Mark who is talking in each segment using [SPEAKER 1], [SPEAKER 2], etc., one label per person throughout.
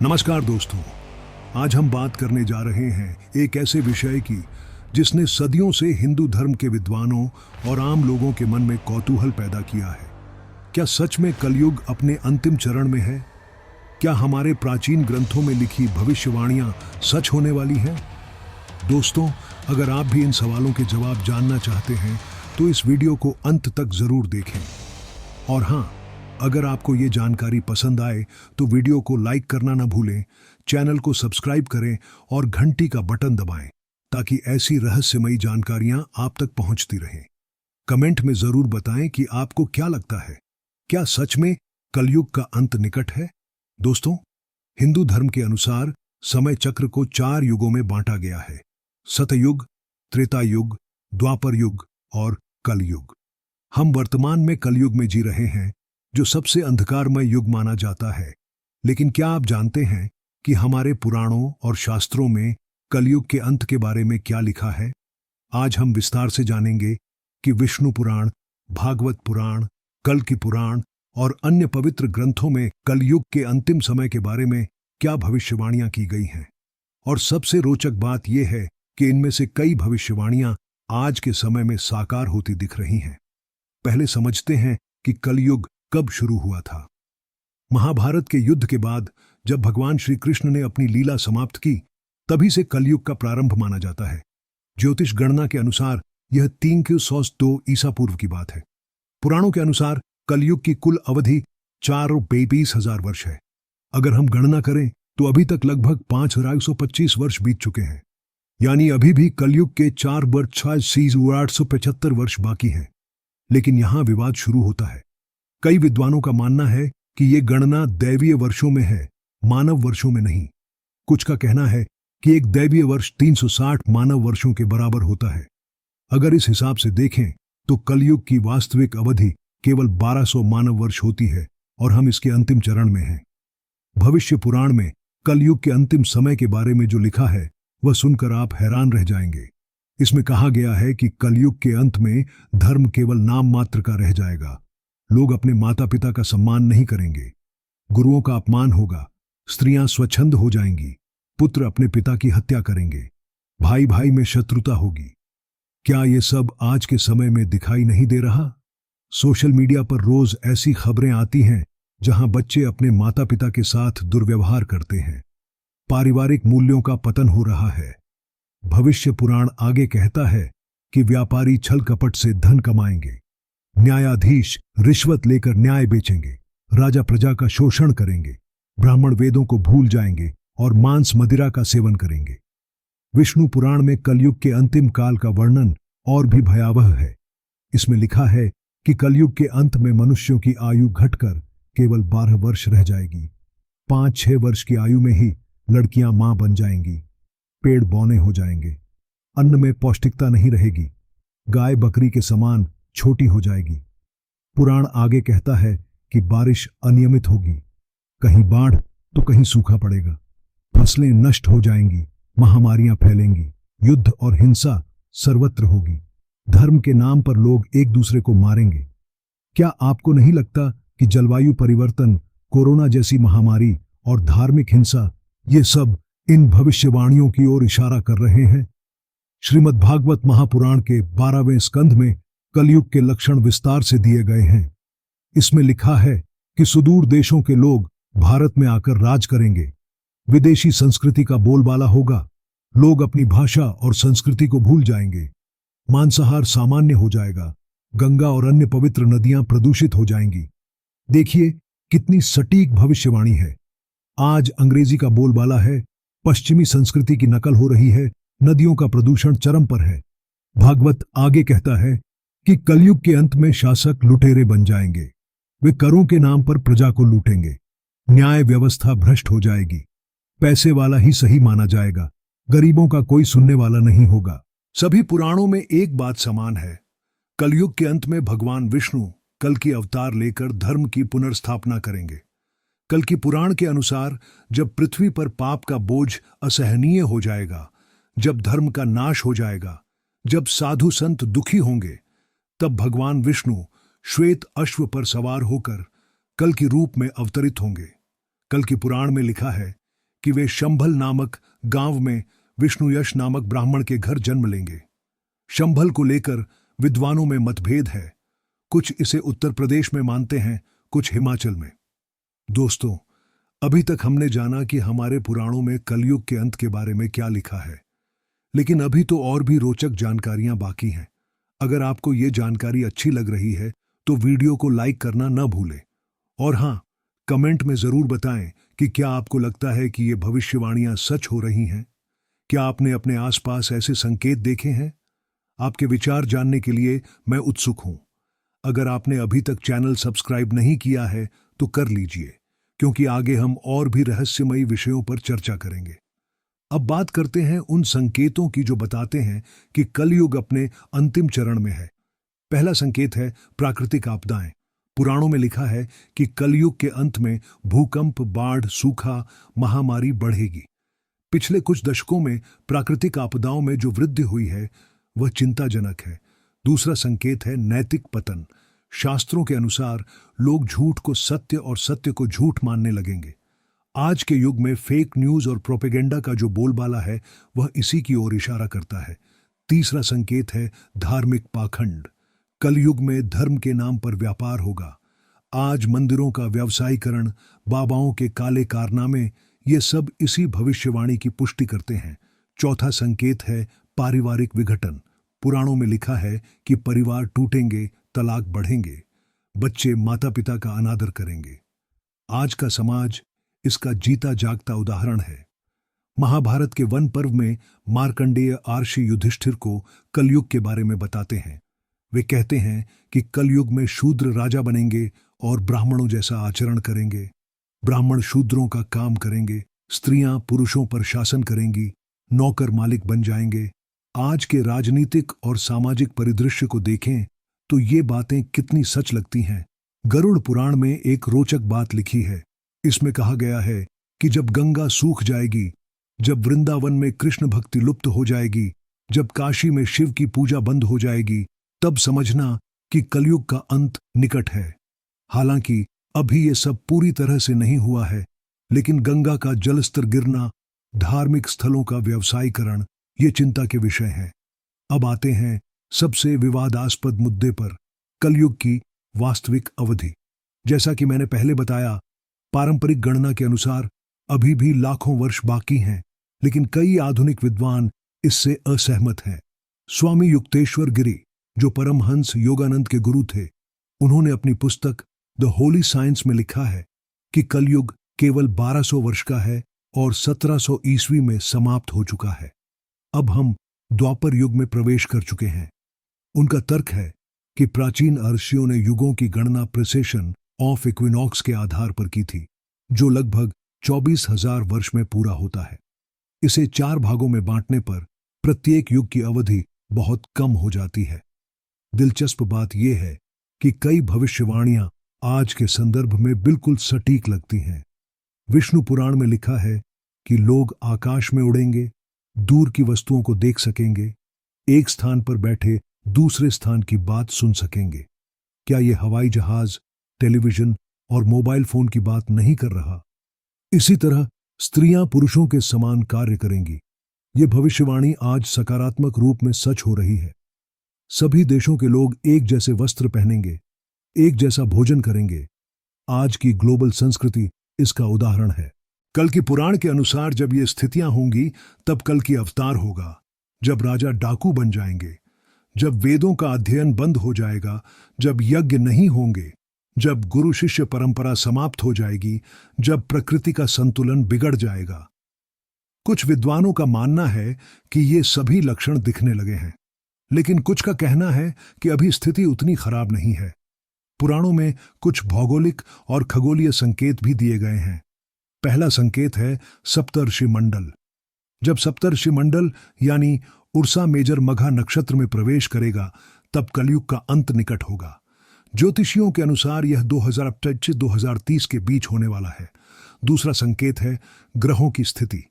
[SPEAKER 1] नमस्कार दोस्तों, आज हम बात करने जा रहे हैं एक ऐसे विषय की जिसने सदियों से हिंदू धर्म के विद्वानों और आम लोगों के मन में कौतूहल पैदा किया है। क्या सच में कलयुग अपने अंतिम चरण में है? क्या हमारे प्राचीन ग्रंथों में लिखी भविष्यवाणियां सच होने वाली हैं? दोस्तों, अगर आप भी इन सवालों के जवाब जानना चाहते हैं तो इस वीडियो को अंत तक जरूर देखें। और हाँ, अगर आपको ये जानकारी पसंद आए तो वीडियो को लाइक करना ना भूलें, चैनल को सब्सक्राइब करें और घंटी का बटन दबाएं ताकि ऐसी रहस्यमयी जानकारियां आप तक पहुंचती रहें। कमेंट में जरूर बताएं कि आपको क्या लगता है, क्या सच में कलयुग का अंत निकट है? दोस्तों, हिंदू धर्म के अनुसार समय चक्र को 4 युगों में बांटा गया है: सतयुग, त्रेता युग, द्वापर युग और कलयुग। हम वर्तमान में कलयुग में जी रहे हैं, जो सबसे अंधकारमय युग माना जाता है। लेकिन क्या आप जानते हैं कि हमारे पुराणों और शास्त्रों में कलयुग के अंत के बारे में क्या लिखा है? आज हम विस्तार से जानेंगे कि विष्णु पुराण, भागवत पुराण, कल की पुराण और अन्य पवित्र ग्रंथों में कलयुग के अंतिम समय के बारे में क्या भविष्यवाणियां की गई हैं। और सबसे रोचक बात यह है कि इनमें से कई भविष्यवाणियां आज के समय में साकार होती दिख रही हैं। पहले समझते हैं कि कलयुग कब शुरू हुआ था। महाभारत के युद्ध के बाद जब भगवान श्री कृष्ण ने अपनी लीला समाप्त की, तभी से कलयुग का प्रारंभ माना जाता है। ज्योतिष गणना के अनुसार यह 322 ईसा पूर्व की बात है। पुराणों के अनुसार कलयुग की कुल अवधि 4,22,000 वर्ष है। अगर हम गणना करें तो अभी तक लगभग 5,125 वर्ष बीत चुके हैं, यानी अभी भी कलयुग के 4,875 वर्ष बाकी हैं। लेकिन यहां विवाद शुरू होता है। कई विद्वानों का मानना है कि यह गणना दैवीय वर्षों में है, मानव वर्षों में नहीं। कुछ का कहना है कि एक दैवीय वर्ष 360 मानव वर्षों के बराबर होता है। अगर इस हिसाब से देखें तो कलयुग की वास्तविक अवधि केवल 1200 मानव वर्ष होती है और हम इसके अंतिम चरण में हैं। भविष्य पुराण में कलयुग के अंतिम समय के बारे में जो लिखा है वह सुनकर आप हैरान रह जाएंगे। इसमें कहा गया है कि कलयुग के अंत में धर्म केवल नाम मात्र का रह जाएगा। लोग अपने माता पिता का सम्मान नहीं करेंगे, गुरुओं का अपमान होगा, स्त्रियां स्वच्छंद हो जाएंगी, पुत्र अपने पिता की हत्या करेंगे, भाई भाई में शत्रुता होगी। क्या ये सब आज के समय में दिखाई नहीं दे रहा? सोशल मीडिया पर रोज ऐसी खबरें आती हैं जहां बच्चे अपने माता पिता के साथ दुर्व्यवहार करते हैं। पारिवारिक मूल्यों का पतन हो रहा है। भविष्य पुराण आगे कहता है कि व्यापारी छल कपट से धन कमाएंगे, न्यायाधीश रिश्वत लेकर न्याय बेचेंगे, राजा प्रजा का शोषण करेंगे, ब्राह्मण वेदों को भूल जाएंगे और मांस मदिरा का सेवन करेंगे। विष्णु पुराण में कलयुग के अंतिम काल का वर्णन और भी भयावह है। इसमें लिखा है कि कलयुग के अंत में मनुष्यों की आयु घटकर केवल 12 वर्ष रह जाएगी। 5-6 वर्ष की आयु में ही लड़कियां मां बन जाएंगी, पेड़ बौने हो जाएंगे, अन्न में पौष्टिकता नहीं रहेगी, गाय बकरी के समान छोटी हो जाएगी। पुराण आगे कहता है कि बारिश अनियमित होगी, कहीं बाढ़ तो कहीं सूखा पड़ेगा, फसलें नष्ट हो जाएंगी, महामारियां फैलेंगी, युद्ध और हिंसा सर्वत्र होगी, धर्म के नाम पर लोग एक दूसरे को मारेंगे। क्या आपको नहीं लगता कि जलवायु परिवर्तन, कोरोना जैसी महामारी और धार्मिक हिंसा, ये सब इन भविष्यवाणियों की ओर इशारा कर रहे हैं? श्रीमद् भागवत महापुराण के 12वें स्कंध में कलयुग के लक्षण विस्तार से दिए गए हैं। इसमें लिखा है कि सुदूर देशों के लोग भारत में आकर राज करेंगे, विदेशी संस्कृति का बोलबाला होगा, लोग अपनी भाषा और संस्कृति को भूल जाएंगे, मांसाहार सामान्य हो जाएगा, गंगा और अन्य पवित्र नदियां प्रदूषित हो जाएंगी। देखिए कितनी सटीक भविष्यवाणी है। आज अंग्रेजी का बोलबाला है, पश्चिमी संस्कृति की नकल हो रही है, नदियों का प्रदूषण चरम पर है। भागवत आगे कहता है कि कलयुग के अंत में शासक लुटेरे बन जाएंगे। वे करों के नाम पर प्रजा को लूटेंगे, न्याय व्यवस्था भ्रष्ट हो जाएगी, पैसे वाला ही सही माना जाएगा, गरीबों का कोई सुनने वाला नहीं होगा। सभी पुराणों में एक बात समान है, कलयुग के अंत में भगवान विष्णु कल की अवतार लेकर धर्म की पुनर्स्थापना करेंगे। कल की पुराण के अनुसार जब पृथ्वी पर पाप का बोझ असहनीय हो जाएगा, जब धर्म का नाश हो जाएगा, जब साधु संत दुखी होंगे, तब भगवान विष्णु श्वेत अश्व पर सवार होकर कल की रूप में अवतरित होंगे। कल की पुराण में लिखा है कि वे शंभल नामक गांव में विष्णुयश नामक ब्राह्मण के घर जन्म लेंगे। शंभल को लेकर विद्वानों में मतभेद है। कुछ इसे उत्तर प्रदेश में मानते हैं, कुछ हिमाचल में। दोस्तों, अभी तक हमने जाना कि हमारे पुराणों में कलयुग के अंत के बारे में क्या लिखा है, लेकिन अभी तो और भी रोचक जानकारियां बाकी हैं। अगर आपको ये जानकारी अच्छी लग रही है तो वीडियो को लाइक करना न भूलें। और हां, कमेंट में जरूर बताएं कि क्या आपको लगता है कि ये भविष्यवाणियां सच हो रही हैं। क्या आपने अपने आसपास ऐसे संकेत देखे हैं? आपके विचार जानने के लिए मैं उत्सुक हूं। अगर आपने अभी तक चैनल सब्सक्राइब नहीं किया है तो कर लीजिए, क्योंकि आगे हम और भी रहस्यमयी विषयों पर चर्चा करेंगे। अब बात करते हैं उन संकेतों की जो बताते हैं कि कलयुग अपने अंतिम चरण में है। पहला संकेत है प्राकृतिक आपदाएं। पुराणों में लिखा है कि कलयुग के अंत में भूकंप, बाढ़, सूखा, महामारी बढ़ेगी। पिछले कुछ दशकों में प्राकृतिक आपदाओं में जो वृद्धि हुई है वह चिंताजनक है। दूसरा संकेत है नैतिक पतन। शास्त्रों के अनुसार लोग झूठ को सत्य और सत्य को झूठ मानने लगेंगे। आज के युग में फेक न्यूज और प्रोपेगेंडा का जो बोलबाला है वह इसी की ओर इशारा करता है। तीसरा संकेत है धार्मिक पाखंड। कलयुग में धर्म के नाम पर व्यापार होगा। आज मंदिरों का व्यवसायीकरण, बाबाओं के काले कारनामे, ये सब इसी भविष्यवाणी की पुष्टि करते हैं। चौथा संकेत है पारिवारिक विघटन। पुराणों में लिखा है कि परिवार टूटेंगे, तलाक बढ़ेंगे, बच्चे माता पिता का अनादर करेंगे। आज का समाज इसका जीता जागता उदाहरण है। महाभारत के वन पर्व में मार्कंडेय आर्षि युधिष्ठिर को कलयुग के बारे में बताते हैं। वे कहते हैं कि कलयुग में शूद्र राजा बनेंगे और ब्राह्मणों जैसा आचरण करेंगे। ब्राह्मण शूद्रों का काम करेंगे, स्त्रियां पुरुषों पर शासन करेंगी, नौकर मालिक बन जाएंगे। आज के राजनीतिक और सामाजिक परिदृश्य को देखें तो ये बातें कितनी सच लगती हैं। गरुड़ पुराण में एक रोचक बात लिखी है। इसमें कहा गया है कि जब गंगा सूख जाएगी, जब वृंदावन में कृष्ण भक्ति लुप्त हो जाएगी, जब काशी में शिव की पूजा बंद हो जाएगी, तब समझना कि कलयुग का अंत निकट है। हालांकि अभी ये सब पूरी तरह से नहीं हुआ है, लेकिन गंगा का जलस्तर गिरना, धार्मिक स्थलों का व्यवसायीकरण, ये चिंता के विषय हैं। अब आते हैं सबसे विवादास्पद मुद्दे पर, कलयुग की वास्तविक अवधि। जैसा कि मैंने पहले बताया, पारंपरिक गणना के अनुसार अभी भी लाखों वर्ष बाकी हैं, लेकिन कई आधुनिक विद्वान इससे असहमत हैं। स्वामी युक्तेश्वर गिरी, जो परमहंस योगानंद के गुरु थे, उन्होंने अपनी पुस्तक द होली साइंस में लिखा है कि कलयुग केवल 1200 वर्ष का है और 1700 ईस्वी में समाप्त हो चुका है। अब हम द्वापर युग में प्रवेश कर चुके हैं। उनका तर्क है कि प्राचीन ऋषियों ने युगों की गणना प्रिसेशन ऑफ इक्विनॉक्स के आधार पर की थी, जो लगभग 24,000 वर्ष में पूरा होता है। इसे 4 भागों में बांटने पर प्रत्येक युग की अवधि बहुत कम हो जाती है। दिलचस्प बात यह है कि कई भविष्यवाणियां आज के संदर्भ में बिल्कुल सटीक लगती हैं। विष्णु पुराण में लिखा है कि लोग आकाश में उड़ेंगे, दूर की वस्तुओं को देख सकेंगे, एक स्थान पर बैठे दूसरे स्थान की बात सुन सकेंगे। क्या यह हवाई जहाज, टेलीविजन और मोबाइल फोन की बात नहीं कर रहा? इसी तरह स्त्रियां पुरुषों के समान कार्य करेंगी। यह भविष्यवाणी आज सकारात्मक रूप में सच हो रही है। सभी देशों के लोग एक जैसे वस्त्र पहनेंगे, एक जैसा भोजन करेंगे। आज की ग्लोबल संस्कृति इसका उदाहरण है। कल की पुराण के अनुसार जब ये स्थितियां होंगी, तब कल की अवतार होगा। जब राजा डाकू बन जाएंगे, जब वेदों का अध्ययन बंद हो जाएगा, जब यज्ञ नहीं होंगे, जब गुरु शिष्य परंपरा समाप्त हो जाएगी, जब प्रकृति का संतुलन बिगड़ जाएगा। कुछ विद्वानों का मानना है कि ये सभी लक्षण दिखने लगे हैं, लेकिन कुछ का कहना है कि अभी स्थिति उतनी खराब नहीं है। पुराणों में कुछ भौगोलिक और खगोलीय संकेत भी दिए गए हैं। पहला संकेत है सप्तर्षि मंडल। जब सप्तर्षि मंडल यानी उर्सा मेजर मघा नक्षत्र में प्रवेश करेगा, तब कलयुग का अंत निकट होगा। ज्योतिषियों के अनुसार यह 2025-2030 के बीच होने वाला है। दूसरा संकेत है ग्रहों की स्थिति।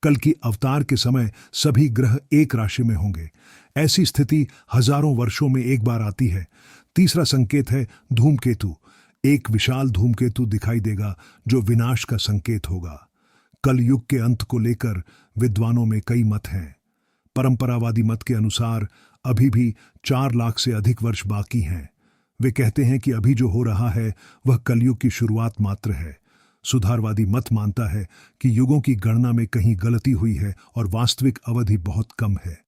[SPEAKER 1] कल की अवतार के समय सभी ग्रह एक राशि में होंगे। ऐसी स्थिति हजारों वर्षों में एक बार आती है। तीसरा संकेत है धूमकेतु। एक विशाल धूमकेतु दिखाई देगा जो विनाश का संकेत होगा। कल युग के अंत को लेकर विद्वानों में कई मत हैं। परंपरावादी मत के अनुसार अभी भी 4 लाख से अधिक वर्ष बाकी हैं। वे कहते हैं कि अभी जो हो रहा है वह कलयुग की शुरुआत मात्र है। सुधारवादी मत मानता है कि युगों की गणना में कहीं गलती हुई है और वास्तविक अवधि बहुत कम है।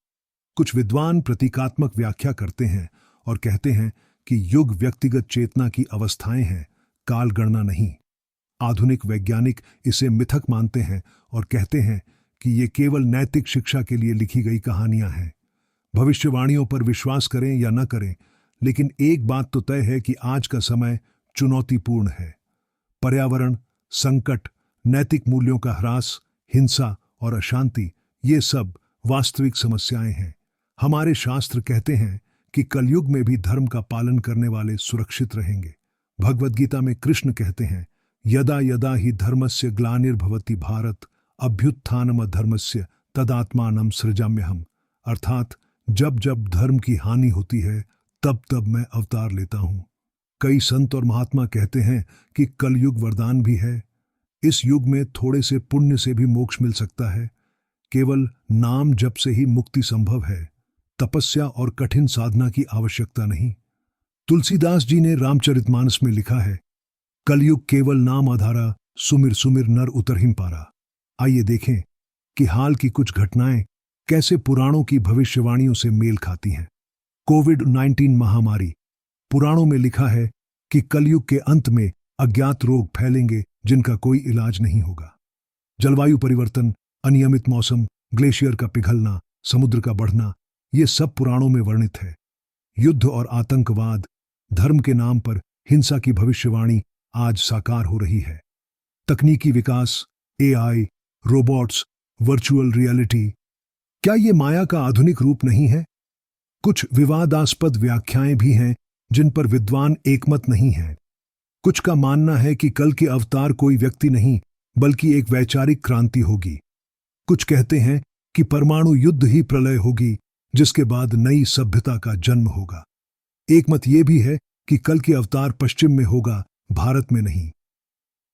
[SPEAKER 1] कुछ विद्वान प्रतीकात्मक व्याख्या करते हैं और कहते हैं कि युग व्यक्तिगत चेतना की अवस्थाएं हैं, काल गणना नहीं। आधुनिक वैज्ञानिक इसे मिथक मानते हैं और कहते हैं कि ये केवल नैतिक शिक्षा के लिए लिखी गई कहानियां हैं। भविष्यवाणियों पर विश्वास करें या न करें, लेकिन एक बात तो तय है कि आज का समय चुनौतीपूर्ण है। पर्यावरण संकट, नैतिक मूल्यों का ह्रास, हिंसा और अशांति, ये सब वास्तविक समस्याएं हैं। हमारे शास्त्र कहते हैं कि कलयुग में भी धर्म का पालन करने वाले सुरक्षित रहेंगे। भगवद गीता में कृष्ण कहते हैं, यदा यदा ही धर्मस्य ग्लानिर्भवति भारत अभ्युत्थानम धर्मस्य तदात्मानं सृजाम्यहम्। अर्थात जब जब धर्म की हानि होती है तब तब मैं अवतार लेता हूं। कई संत और महात्मा कहते हैं कि कलयुग वरदान भी है। इस युग में थोड़े से पुण्य से भी मोक्ष मिल सकता है। केवल नाम जप से ही मुक्ति संभव है। तपस्या और कठिन साधना की आवश्यकता नहीं। तुलसीदास जी ने रामचरितमानस में लिखा है, कलयुग केवल नाम आधारा, सुमिर सुमिर नर उतरहिं पारा। आइए देखें कि हाल की कुछ घटनाएं कैसे पुराणों की भविष्यवाणियों से मेल खाती हैं। कोविड-19 महामारी। पुराणों में लिखा है कि कलयुग के अंत में अज्ञात रोग फैलेंगे जिनका कोई इलाज नहीं होगा। जलवायु परिवर्तन, अनियमित मौसम, ग्लेशियर का पिघलना, समुद्र का बढ़ना, ये सब पुराणों में वर्णित है। युद्ध और आतंकवाद, धर्म के नाम पर हिंसा की भविष्यवाणी आज साकार हो रही है। तकनीकी विकास, एआई, रोबोट्स, वर्चुअल रियलिटी, क्या ये माया का आधुनिक रूप नहीं है? कुछ विवादास्पद व्याख्याएं भी हैं जिन पर विद्वान एकमत नहीं हैं। कुछ का मानना है कि कल के अवतार कोई व्यक्ति नहीं बल्कि एक वैचारिक क्रांति होगी। कुछ कहते हैं कि परमाणु युद्ध ही प्रलय होगी जिसके बाद नई सभ्यता का जन्म होगा। एक मत यह भी है कि कल के अवतार पश्चिम में होगा, भारत में नहीं।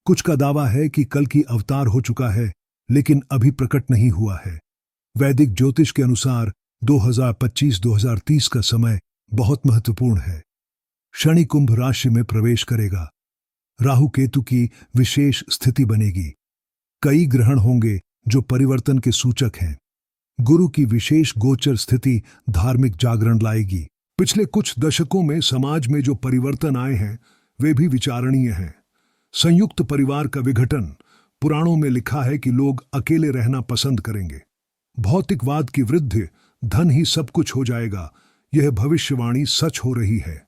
[SPEAKER 1] कुछ का दावा है कि कल की अवतार हो चुका है लेकिन अभी प्रकट नहीं हुआ है। वैदिक ज्योतिष के अनुसार 2025-2030 का समय बहुत महत्वपूर्ण है। शनि कुंभ राशि में प्रवेश करेगा। राहु केतु की विशेष स्थिति बनेगी। कई ग्रहण होंगे जो परिवर्तन के सूचक हैं। गुरु की विशेष गोचर स्थिति धार्मिक जागरण लाएगी। पिछले कुछ दशकों में समाज में जो परिवर्तन आए हैं वे भी विचारणीय हैं। संयुक्त परिवार का विघटन, पुराणों में लिखा है कि लोग अकेले रहना पसंद करेंगे। भौतिकवाद की वृद्धि, धन ही सब कुछ हो जाएगा, यह भविष्यवाणी सच हो रही है।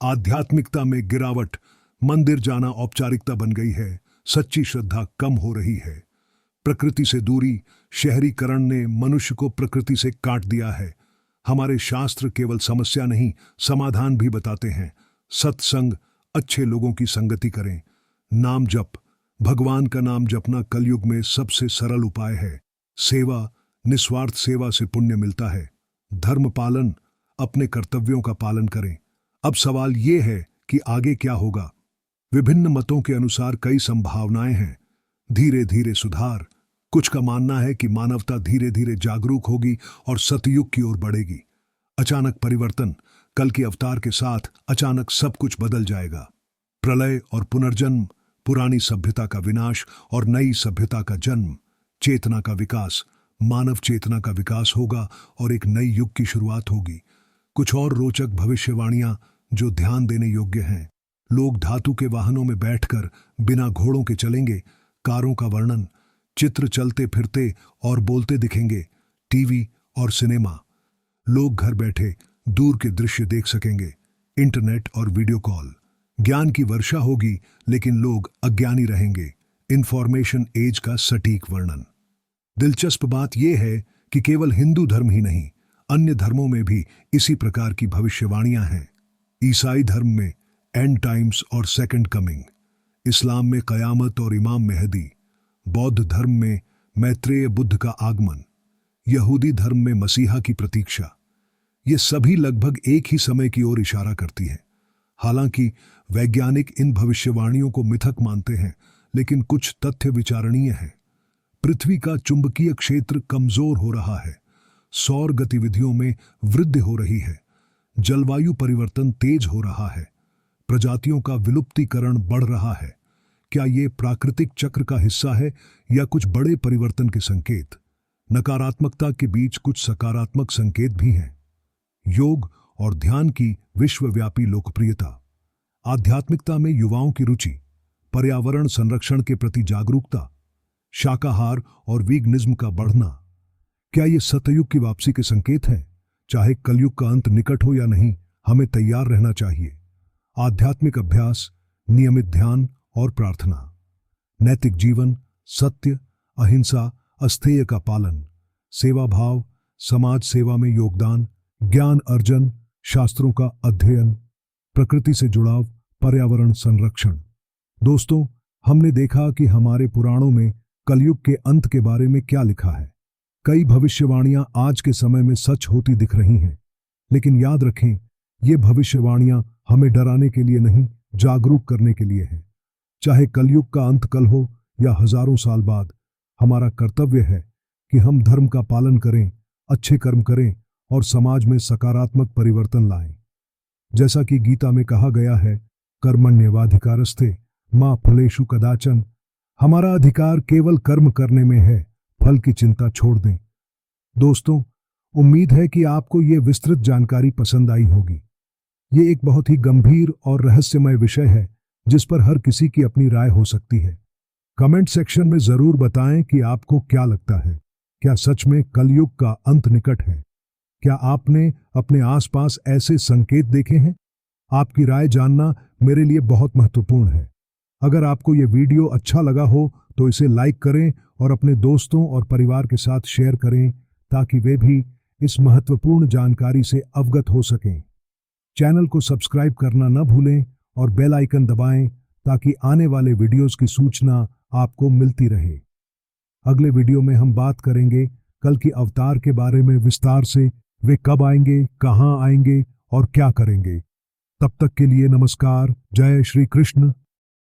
[SPEAKER 1] आध्यात्मिकता में गिरावट, मंदिर जाना औपचारिकता बन गई है, सच्ची श्रद्धा कम हो रही है। प्रकृति से दूरी, शहरीकरण ने मनुष्य को प्रकृति से काट दिया है। हमारे शास्त्र केवल समस्या नहीं, समाधान भी बताते हैं। सत्संग, अच्छे लोगों की संगति करें। नाम जप, भगवान का नाम जपना कलयुग में सबसे सरल उपाय है। सेवा, निस्वार्थ सेवा से पुण्य मिलता है। धर्म पालन, अपने कर्तव्यों का पालन करें। अब सवाल ये है कि आगे क्या होगा। विभिन्न मतों के अनुसार कई संभावनाएं हैं। धीरे धीरे सुधार। कुछ का मानना है कि मानवता धीरे धीरे जागरूक होगी और सतयुग की ओर बढ़ेगी। अचानक परिवर्तन, कल के अवतार के साथ अचानक सब कुछ बदल जाएगा। प्रलय और पुनर्जन्म, पुरानी सभ्यता का विनाश और नई सभ्यता का जन्म। चेतना का विकास, मानव चेतना का विकास होगा और एक नई युग की शुरुआत होगी। कुछ और रोचक भविष्यवाणियां जो ध्यान देने योग्य हैं। लोग धातु के वाहनों में बैठकर बिना घोड़ों के चलेंगे। कारों का वर्णन, चित्र चलते फिरते और बोलते दिखेंगे। टीवी और सिनेमा, लोग घर बैठे दूर के दृश्य देख सकेंगे। इंटरनेट और वीडियो कॉल, ज्ञान की वर्षा होगी लेकिन लोग अज्ञानी रहेंगे। इंफॉर्मेशन एज का सटीक वर्णन। दिलचस्प बात यह है कि केवल हिंदू धर्म ही नहीं, अन्य धर्मों में भी इसी प्रकार की भविष्यवाणियां हैं। ईसाई धर्म में एंड टाइम्स और सेकंड कमिंग, इस्लाम में कयामत और इमाम मेहदी, बौद्ध धर्म में मैत्रेय बुद्ध का आगमन, यहूदी धर्म में मसीहा की प्रतीक्षा। ये सभी लगभग एक ही समय की ओर इशारा करती हैं। हालांकि वैज्ञानिक इन भविष्यवाणियों को मिथक मानते हैं, लेकिन कुछ तथ्य विचारणीय हैं। पृथ्वी का चुंबकीय क्षेत्र कमजोर हो रहा है, सौर गतिविधियों में वृद्धि हो रही है, जलवायु परिवर्तन तेज हो रहा है, प्रजातियों का विलुप्तीकरण बढ़ रहा है। क्या ये प्राकृतिक चक्र का हिस्सा है या कुछ बड़े परिवर्तन के संकेत? नकारात्मकता के बीच कुछ सकारात्मक संकेत भी हैं। योग और ध्यान की विश्वव्यापी लोकप्रियता, आध्यात्मिकता में युवाओं की रुचि, पर्यावरण संरक्षण के प्रति जागरूकता, शाकाहार और वीगनिज्म का बढ़ना। क्या ये सतयुग की वापसी के संकेत हैं? चाहे कलयुग का अंत निकट हो या नहीं, हमें तैयार रहना चाहिए। आध्यात्मिक अभ्यास, नियमित ध्यान और प्रार्थना, नैतिक जीवन, सत्य, अहिंसा, अस्थेय का पालन, सेवा भाव, समाज सेवा में योगदान, ज्ञान अर्जन, शास्त्रों का अध्ययन, प्रकृति से जुड़ाव, पर्यावरण संरक्षण। दोस्तों, हमने देखा कि हमारे पुराणों में कलयुग के अंत के बारे में क्या लिखा है। कई भविष्यवाणियां आज के समय में सच होती दिख रही हैं, लेकिन याद रखें, ये भविष्यवाणियां हमें डराने के लिए नहीं, जागरूक करने के लिए हैं। चाहे कलयुग का अंत कल हो या हजारों साल बाद, हमारा कर्तव्य है कि हम धर्म का पालन करें, अच्छे कर्म करें और समाज में सकारात्मक परिवर्तन लाएं। जैसा कि गीता में कहा गया है, कर्मण्येवाधिकारस्ते मा फलेषु कदाचन। हमारा अधिकार केवल कर्म करने में है, फल की चिंता छोड़ दें। दोस्तों, उम्मीद है कि आपको ये विस्तृत जानकारी पसंद आई होगी। ये एक बहुत ही गंभीर और रहस्यमय विषय है जिस पर हर किसी की अपनी राय हो सकती है। कमेंट सेक्शन में जरूर बताएं कि आपको क्या लगता है। क्या सच में कलयुग का अंत निकट है? क्या आपने अपने आसपास ऐसे संकेत देखे हैं? आपकी राय जानना मेरे लिए बहुत महत्वपूर्ण है। अगर आपको यह वीडियो अच्छा लगा हो तो इसे लाइक करें और अपने दोस्तों और परिवार के साथ शेयर करें ताकि वे भी इस महत्वपूर्ण जानकारी से अवगत हो सकें। चैनल को सब्सक्राइब करना न भूलें और बेल आइकन दबाएं ताकि आने वाले वीडियोस की सूचना आपको मिलती रहे। अगले वीडियो में हम बात करेंगे कल की अवतार के बारे में विस्तार से। वे कब आएंगे, कहां आएंगे और क्या करेंगे। तब तक के लिए नमस्कार। जय श्री कृष्ण।